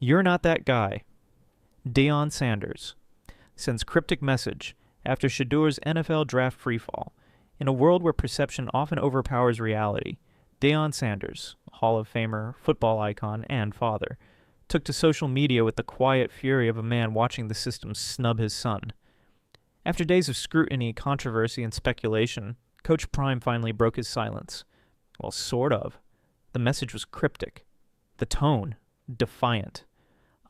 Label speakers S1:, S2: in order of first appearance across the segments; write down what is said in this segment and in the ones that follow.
S1: You're not that guy. Deion Sanders sends cryptic message after Shedeur's NFL draft freefall. In a world where perception often overpowers reality, Deion Sanders, Hall of Famer, football icon, and father, took to social media with the quiet fury of a man watching the system snub his son. After days of scrutiny, controversy, and speculation, Coach Prime finally broke his silence. Well, sort of. The message was cryptic. The tone, defiant.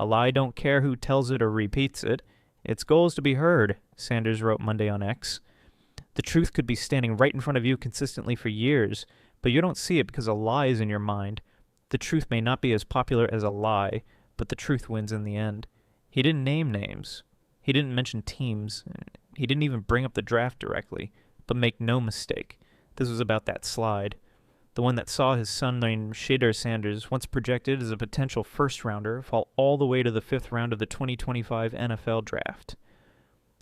S1: A lie don't care who tells it or repeats it. Its goal is to be heard, Sanders wrote Monday on X. The truth could be standing right in front of you consistently for years, but you don't see it because a lie is in your mind. The truth may not be as popular as a lie, but the truth wins in the end. He didn't name names. He didn't mention teams. He didn't even bring up the draft directly. But make no mistake, this was about that slide. The one that saw his son named Shedeur Sanders, once projected as a potential first-rounder, fall all the way to the 5th round of the 2025 NFL Draft.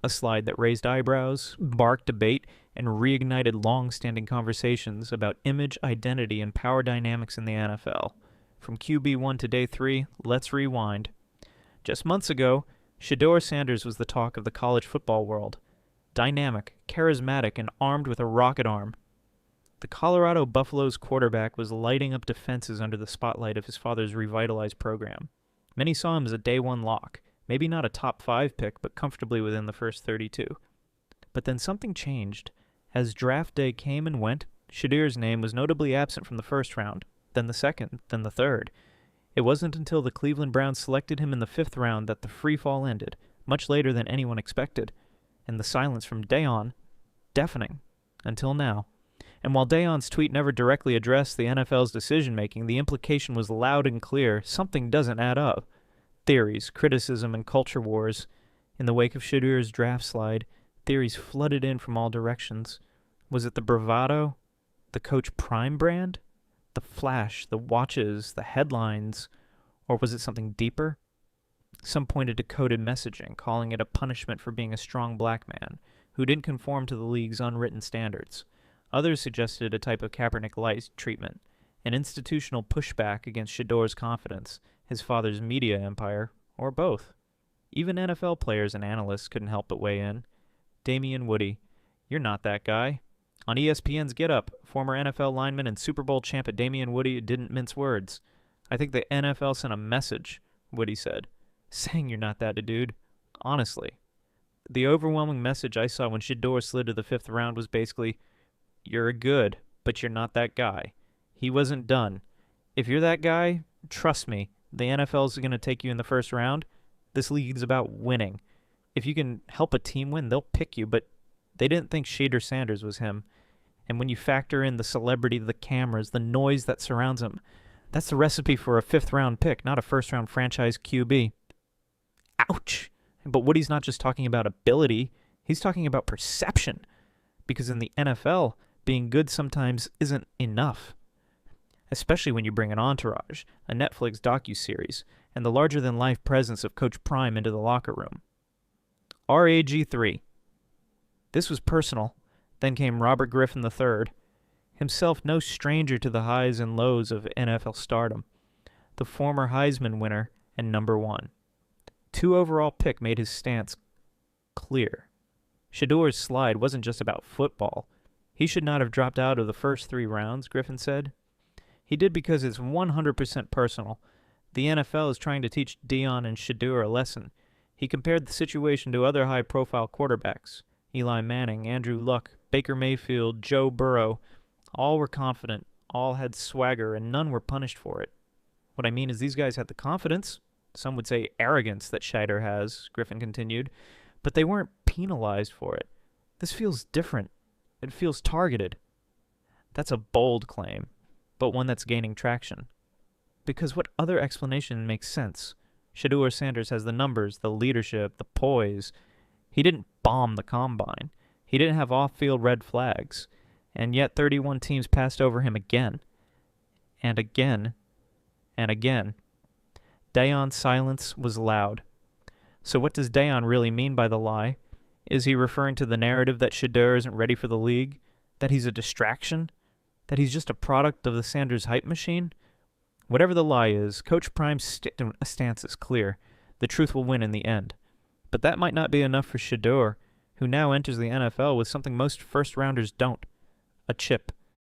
S1: A slide that raised eyebrows, sparked debate, and reignited long-standing conversations about image, identity, and power dynamics in the NFL. From QB1 to day 3, let's rewind. Just months ago, Shedeur Sanders was the talk of the college football world. Dynamic, charismatic, and armed with a rocket arm. The Colorado Buffaloes quarterback was lighting up defenses under the spotlight of his father's revitalized program. Many saw him as a day one lock, maybe not a top 5 pick, but comfortably within the first 32. But then something changed. As draft day came and went, Shedeur's name was notably absent from the first round, then the second, then the third. It wasn't until the Cleveland Browns selected him in the 5th round that the free fall ended, much later than anyone expected. And the silence from Deion, deafening, until now. And while Deion's tweet never directly addressed the NFL's decision-making, the implication was loud and clear: something doesn't add up. Theories, criticism, and culture wars. In the wake of Shedeur's draft slide, theories flooded in from all directions. Was it the bravado? The Coach Prime brand? The flash, the watches, the headlines? Or was it something deeper? Some pointed to coded messaging, calling it a punishment for being a strong black man who didn't conform to the league's unwritten standards. Others suggested a type of Kaepernick-light treatment, an institutional pushback against Shedeur's confidence, his father's media empire, or both. Even NFL players and analysts couldn't help but weigh in. Damien Woody, you're not that guy. On ESPN's Get Up, former NFL lineman and Super Bowl champ Damien Woody didn't mince words. I think the NFL sent a message, Woody said, saying you're not that dude. Honestly. The overwhelming message I saw when Shedeur slid to the 5th round was basically, you're good, but you're not that guy. He wasn't done. If you're that guy, trust me, the NFL's going to take you in the 1st round. This league's about winning. If you can help a team win, they'll pick you, but they didn't think Shedeur Sanders was him. And when you factor in the celebrity, the cameras, the noise that surrounds him, that's the recipe for a 5th round pick, not a 1st round franchise QB. Ouch! But Woody's not just talking about ability, he's talking about perception. Because in the NFL, being good sometimes isn't enough. Especially when you bring an entourage, a Netflix docuseries, and the larger-than-life presence of Coach Prime into the locker room. RAG3. This was personal. Then came Robert Griffin III, himself no stranger to the highs and lows of NFL stardom. The former Heisman winner and number 1. 2 overall pick made his stance clear. Shedeur's slide wasn't just about football. He should not have dropped out of the first 3 rounds, Griffin said. He did because it's 100% personal. The NFL is trying to teach Deion and Shedeur a lesson. He compared the situation to other high-profile quarterbacks. Eli Manning, Andrew Luck, Baker Mayfield, Joe Burrow. All were confident, all had swagger, and none were punished for it. What I mean is these guys had the confidence, some would say arrogance, that Shedeur has, Griffin continued, but they weren't penalized for it. This feels different. It feels targeted. That's a bold claim, but one that's gaining traction. Because what other explanation makes sense? Shedeur Sanders has the numbers, the leadership, the poise. He didn't bomb the combine. He didn't have off-field red flags. And yet 31 teams passed over him again. And again. And again. Deion's silence was loud. So what does Deion really mean by the lie? Is he referring to the narrative that Shedeur isn't ready for the league? That he's a distraction? That he's just a product of the Sanders hype machine? Whatever the lie is, Coach Prime's stance is clear. The truth will win in the end. But that might not be enough for Shedeur, who now enters the NFL with something most first-rounders don't: a chip.